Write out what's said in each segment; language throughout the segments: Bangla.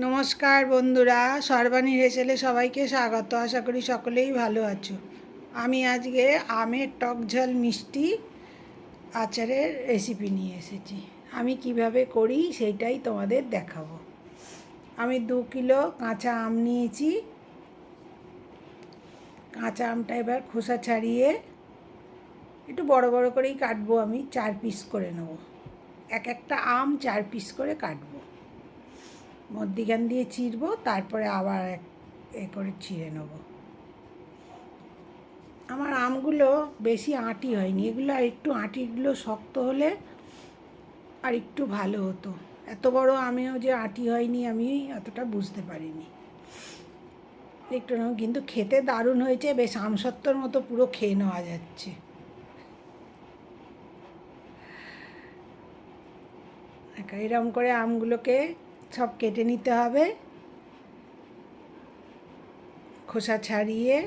নমস্কার বন্ধুরা, সর্বাণী হেসেলে সবাইকে স্বাগত। আশা করি সকলেই ভালো আছো। আমি আজকে আমের টক ঝাল মিষ্টি আচারের রেসিপি নিয়ে এসেছি। আমি কিভাবে করি সেইটাই তোমাদের দেখাবো। আমি 2 কিলো কাঁচা আম নিয়েছি। কাঁচা আমটা এবার খোসা ছাড়িয়ে একটু বড় বড় করেই কাটবো। আমি 4 পিস করে নেব। একটা আম 4 পিস করে কাটবো, মধ্যিখান দিয়ে চিরবো, তারপরে আবার করে ছিঁড়ে নেব। আমার আমগুলো বেশি আঁটি হয়নি, এগুলো আর একটু আঁটিগুলো শক্ত হলে আর একটু ভালো হতো। এত বড় আমেও যে আঁটি হয়নি আমি অতটা বুঝতে পারিনি। একটু না, কিন্তু খেতে দারুণ হয়েছে, বেশ আমসত্ত্বর মতো পুরো খেয়ে নেওয়া যাচ্ছে। এরকম করে আমগুলোকে সব কেটে নিতে হবে, খোসা ছাড়িয়ে।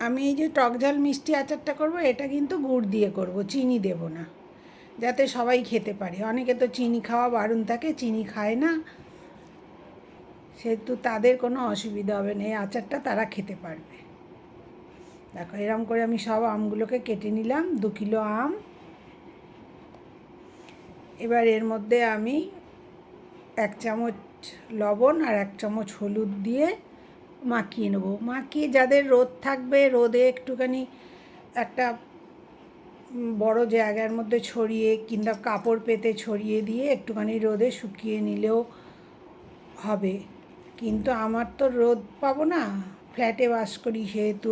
আমি এই যে টক ঝাল মিষ্টি আচারটা করব, এটা কিন্তু গুড় দিয়ে করব, চিনি দেব না, যাতে সবাই খেতে পারে। অনেকে তো চিনি খাওয়া বারণ থাকে, চিনি খায় না, সেহেতু তাদের কোনো অসুবিধা হবে না, এই আচারটা তারা খেতে পারবে। দেখো, এরকম করে আমি সব আমগুলোকে কেটে নিলাম, 2 কিলো আম। এবার এর মধ্যে আমি 1 চামচ লবণ আর 1 চামচ হলুদ দিয়ে মাখিয়ে নেব। মাখিয়ে যাদের রোদ থাকবে, রোদে একটুখানি একটা বড় জায়গার মধ্যে ছড়িয়ে কিংবা কাপড় পেতে ছড়িয়ে দিয়ে একটুখানি রোদে শুকিয়ে নিলেও হবে। কিন্তু আমার তো রোদ পাবো না, ফ্ল্যাটে বাস করি, সেহেতু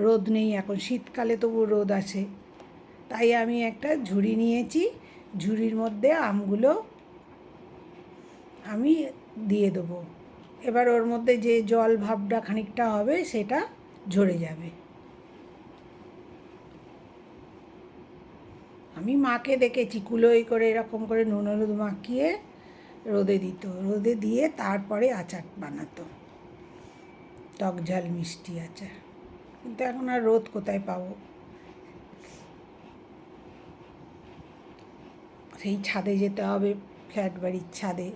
রোদ নেই। এখন শীতকালে তবু রোদ আছে, তাই আমি একটা ঝুড়ি নিয়েছি। ঝুড়ির মধ্যে আমগুলো আমি দিয়ে দেবো। এবার ওর মধ্যে যে জল ভাবটা খানিকটা হবে, সেটা ঝরে যাবে। আমি মাকে দেখেছি কুলোই করে এরকম করে নুন হলুদ মাখিয়ে রোদে দিত, রোদে দিয়ে তারপরে আচার বানাতো, টক ঝাল মিষ্টি আচার। কিন্তু এখন আর রোদ কোথায় পাবো, সেই ছাদে যেতে হবে, ফ্ল্যাট বাড়ির ছাদে।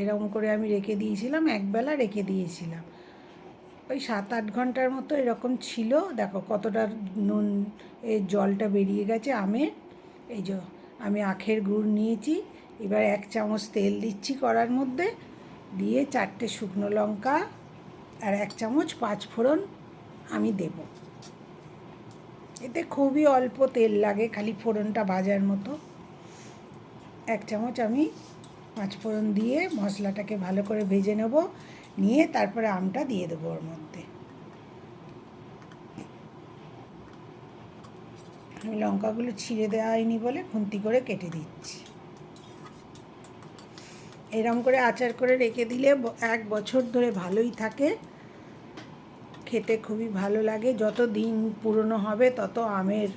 এরকম করে আমি রেখে দিয়েছিলাম, একবেলা রেখে দিয়েছিলাম, ওই 7-8 ঘন্টার মতো এরকম ছিল। দেখো কতটা নুন, এর জলটা বেরিয়ে গেছে আমের। এই যে আমি আখের গুড় নিয়েছি। এবার 1 চামচ তেল দিচ্ছি কড়ার মধ্যে, দিয়ে 4টে শুকনো লঙ্কা আর 1 চামচ 5 ফোড়ন আমি দেব। এতে খুবই অল্প তেল লাগে, খালি ফোড়নটা ভাজার মতো। 1 চামচ আমি 5 ফোড়ন দিয়ে মশলাটাকে ভালো করে ভেজে নেব, নিয়ে তারপরে আমটা দিয়ে দেবো ওর মধ্যে। আমি লঙ্কাগুলো ছিঁড়ে দেওয়া হয়নি বলে খুন্তি করে কেটে দিচ্ছি। এরম করে আচার করে রেখে দিলে 1 বছর ধরে ভালোই থাকে, খেতে খুবই ভালো লাগে। যত দিন পুরনো হবে তত আমের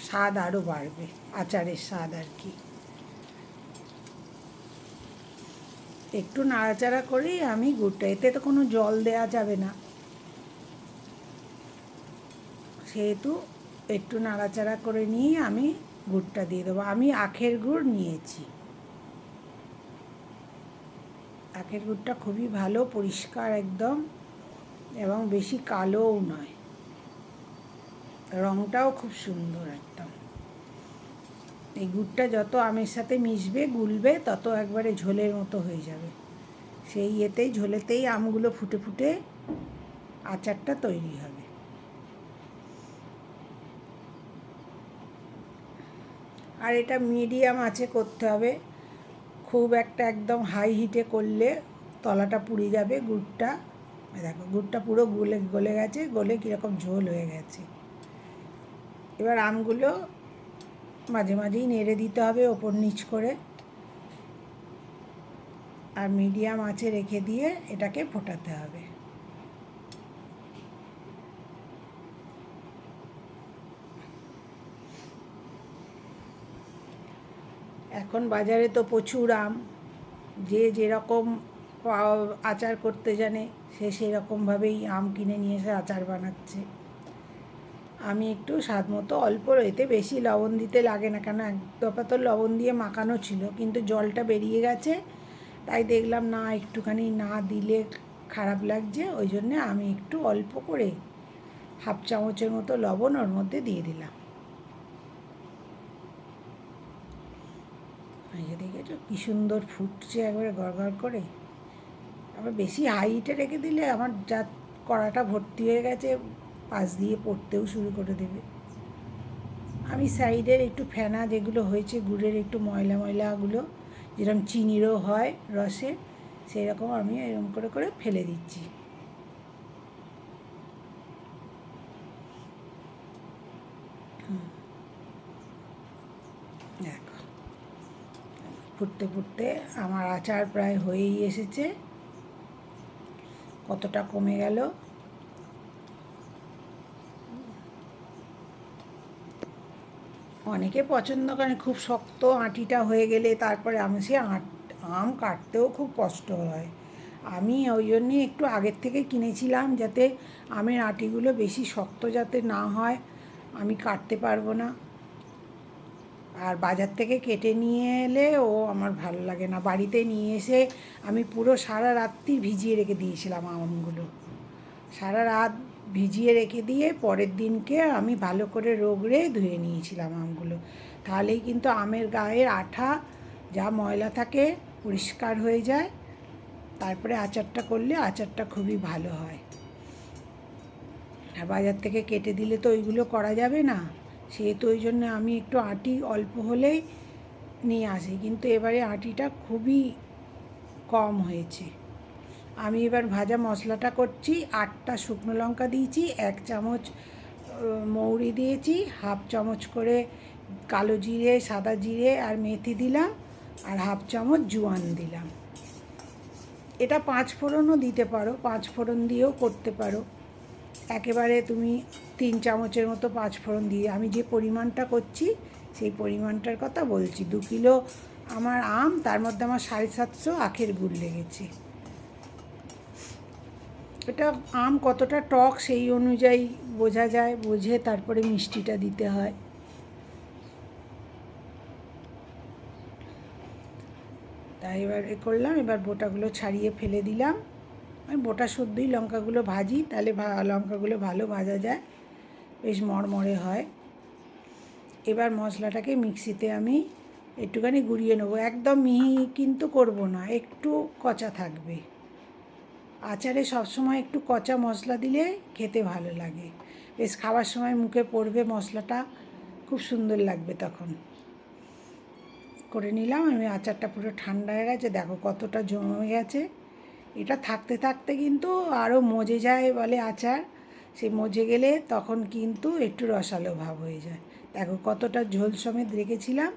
স্বাদ আরও বাড়বে, আচারের স্বাদ আর কি। একটু নাড়াচাড়া করেই আমি গুড়টা, এতে তো কোনো জল দেওয়া যাবে না, সেহেতু একটু নাড়াচাড়া করে নিয়ে আমি গুড়টা দিয়ে দেবো। আমি আখের গুড় নিয়েছি। আখের গুড়টা খুবই ভালো, পরিষ্কার একদম, এবং বেশি কালোও নয়, রঙটাও খুব সুন্দর একদম। এই গুড়টা যত আমের সাথে মিশবে, গুলবে, তত একবারে ঝোলের মতো হয়ে যাবে। সেই এতেই, ঝোলেতেই আমগুলো ফুটে ফুটে আচারটা তৈরি হবে। আর এটা মিডিয়াম আঁচে করতে হবে, খুব একটা একদম হাই হিটে করলে তলাটা পুড়ে যাবে। গুড়টা দেখো, গুড়টা পুরো গলে গেছে, গলে কীরকম ঝোল হয়ে গেছে। এবার আমগুলো মাঝে মাঝেই নেড়ে দিতে হবে ওপর নিচ করে, আর মিডিয়াম আঁচে রেখে দিয়ে এটাকে ফোটাতে হবে। এখন বাজারে তো প্রচুর আম, যে যেরকম আচার করতে জানে সে সেরকমভাবেই আম কিনে নিয়ে এসে আচার বানাচ্ছে। আমি একটু স্বাদ মতো অল্প, এতে বেশি লবণ দিতে লাগে না, কেন এক দফা তো লবণ দিয়ে মাখানো ছিল, কিন্তু জলটা বেরিয়ে গেছে, তাই দেখলাম না একটুখানি না দিলে খারাপ লাগছে, ওই জন্যে আমি একটু অল্প করে হাফ চামচের মতো লবণ ওর মধ্যে দিয়ে দিলাম। এই যে দেখেছো কী সুন্দর ফুটছে একবারে গড়গড় করে। আবার বেশি হাইটে রেখে দিলে আমার যা কড়াটা ভর্তি হয়ে গেছে, পাশ দিয়ে পড়তেও শুরু করে দেবে। আমি সাইডের একটু ফেনা যেগুলো হয়েছে গুড়ের একটু ময়লা ময়লাগুলো, যেরকম চিনিরও হয় রসে, সেই রকম আমি এরকম করে করে ফেলে দিচ্ছি। দেখো ফুটতে ফুটতে আমার আচার প্রায় হয়েই এসেছে, কতটা কমে গেল। অনেকে পছন্দ করে খুব শক্ত আঁটিটা হয়ে গেলে, তারপরে আমি সে আম কাটতেও খুব কষ্ট হয়। আমি ওই জন্যে একটু আগের থেকে কিনেছিলাম, যাতে আমের আঁটিগুলো বেশি শক্ত যাতে না হয়, আমি কাটতে পারবো না। আর বাজার থেকে কেটে নিয়ে এলে ও আমার ভালো লাগে না, বাড়িতে নিয়ে এসে আমি পুরো সারা রাত্রি ভিজিয়ে রেখে দিয়েছিলাম আমগুলো, সারা রাত ভিজিয়ে রেখে দিয়ে পরের দিনকে আমি ভালো করে রগড়ে ধুয়ে নিয়েছিলাম আমগুলো, তাহলেই কিন্তু আমের গায়ের আঠা যা ময়লা থাকে পরিষ্কার হয়ে যায়, তারপরে আচারটা করলে আচারটা খুবই ভালো হয়। আর বাজার থেকে কেটে দিলে তো ওইগুলো করা যাবে না, সেহেতু ওই জন্য আমি একটু আঁটি অল্প হলেই নিয়ে আসি, কিন্তু এবারে আঁটিটা খুবই কম হয়েছে। আমি এবার ভাজা মশলাটা করছি, 8টা শুকনো লঙ্কা দিয়েছি, 1 চামচ মৌরি দিয়েছি, হাফ চামচ করে কালো জিরে, সাদা জিরে আর মেথি দিলাম, আর হাফ চামচ জোয়ান দিলাম। এটা 5 ফোড়নও দিতে পারো, 5 ফোড়ন দিয়েও করতে পারো, একেবারে তুমি 3 চামচের মতো 5 ফোড়ন দিয়ে, আমি যে পরিমাণটা করছি সেই পরিমাণটার কথা বলছি। 2 কিলো আমার আম, তার মধ্যে আমার 750 আখের গুড় লেগেছে। এটা আম কতটা টক সেই অনুযায়ী বোঝা যায়, বুঝে তারপরে মিষ্টিটা দিতে হয়। তাই এবার করলাম, এবার বোটাগুলো ছাড়িয়ে ফেলে দিলাম। আমি বোটা শুদ্ধই লঙ্কাগুলো ভাজি, তাহলে লঙ্কাগুলো ভালো ভাজা যায়, বেশ মরমরে হয়। এবার মশলাটাকে মিক্সিতে আমি একটুখানি গুঁড়িয়ে নেবো, একদম মিহি কিন্তু করব না, একটু কচা থাকবে। আচারে সবসময় একটু কচা মশলা দিলে খেতে ভালো লাগে, বেশ খাওয়ার সময় মুখে পড়বে মশলাটা, খুব সুন্দর লাগবে তখন। করে নিলাম আমি, আচারটা পুরো ঠান্ডা হয়ে গেছে, দেখো কতটা জমে গেছে। এটা থাকতে থাকতে কিন্তু আরও মজে যায় বলে আচার, সে মজে গেলে তখন কিন্তু একটু রসালো ভাব হয়ে যায়। দেখো কতটা ঝোল সমেত রেখেছিলাম,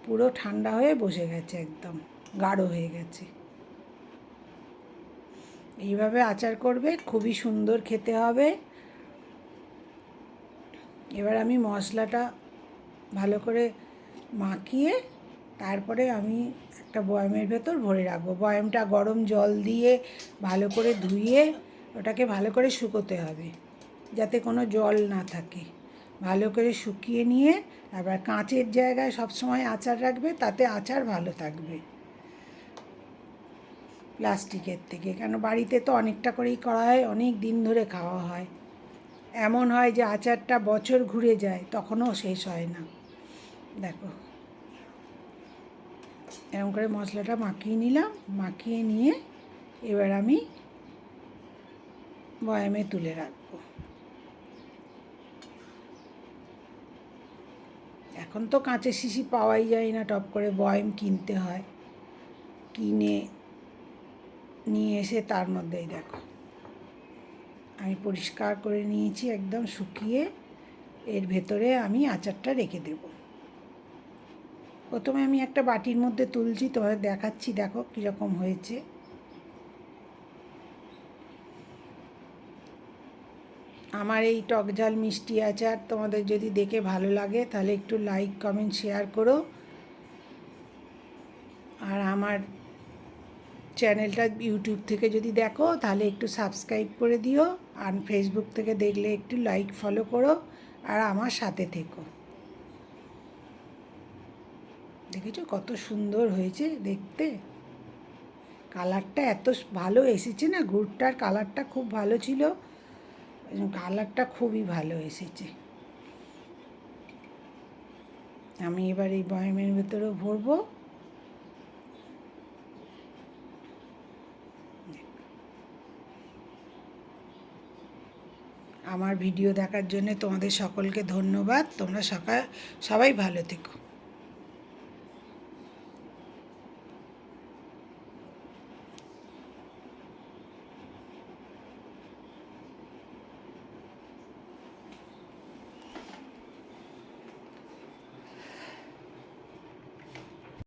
পুরো ঠান্ডা হয়ে বসে গেছে, একদম গাঢ় হয়ে গেছে। এইভাবে আচার করবে, খুবই সুন্দর খেতে হবে। এবার আমি মশলাটা ভালো করে মাখিয়ে তারপরে আমি একটা বয়ামের ভেতর ভরে রাখবো। বয়ামটা গরম জল দিয়ে ভালো করে ধুয়ে ওটাকে ভালো করে শুকোতে হবে, যাতে কোনো জল না থাকে। ভালো করে শুকিয়ে নিয়ে আবার কাঁচের জায়গায় সবসময় আচার রাখবে, তাতে আচার ভালো থাকবে প্লাস্টিকের থেকে, কেন বাড়িতে তো অনেকটা করেই করা হয়, অনেক দিন ধরে খাওয়া হয়। এমন হয় যে আচারটা বছর ঘুরে যায়, তখনও শেষ হয় না। দেখো এরকম করে মশলাটা মাখিয়ে নিলাম, মাখিয়ে নিয়ে এবার আমি বয়ামে তুলে রাখবো। এখন তো কাঁচের শিশি পাওয়াই যায় না, টপ করে বয়াম কিনতে হয়, কিনে নিয়ে এসে তার মধ্যেই দেখো আমি পরিষ্কার করে নিয়েছি, একদম শুকিয়ে এর ভেতরে আমি আচারটা রেখে দেব। প্রথমে আমি একটা বাটির মধ্যে তুলছি, তোমাদের দেখাচ্ছি, দেখো কীরকম হয়েছে। আমার এই টক ঝাল মিষ্টি আচার তোমাদের যদি দেখে ভালো লাগে তাহলে একটু লাইক কমেন্ট শেয়ার করো, আর আমার চ্যানেলটা ইউটিউব থেকে যদি দেখো তাহলে একটু সাবস্ক্রাইব করে দিও, আর ফেসবুক থেকে দেখলে একটু লাইক ফলো করো আর আমার সাথে থেকো। দেখেছো কত সুন্দর হয়েছে দেখতে, কালারটা এত ভালো এসেছে না, গুড়টার কালারটা খুব ভালো ছিল, কালারটা খুবই ভালো এসেছে। আমি এবার এই বয়ামের ভেতরেও ভরবো। আমার ভিডিও দেখার জন্য তোমাদের সকলকে ধন্যবাদ। তোমরা সবাই ভালো থেকো।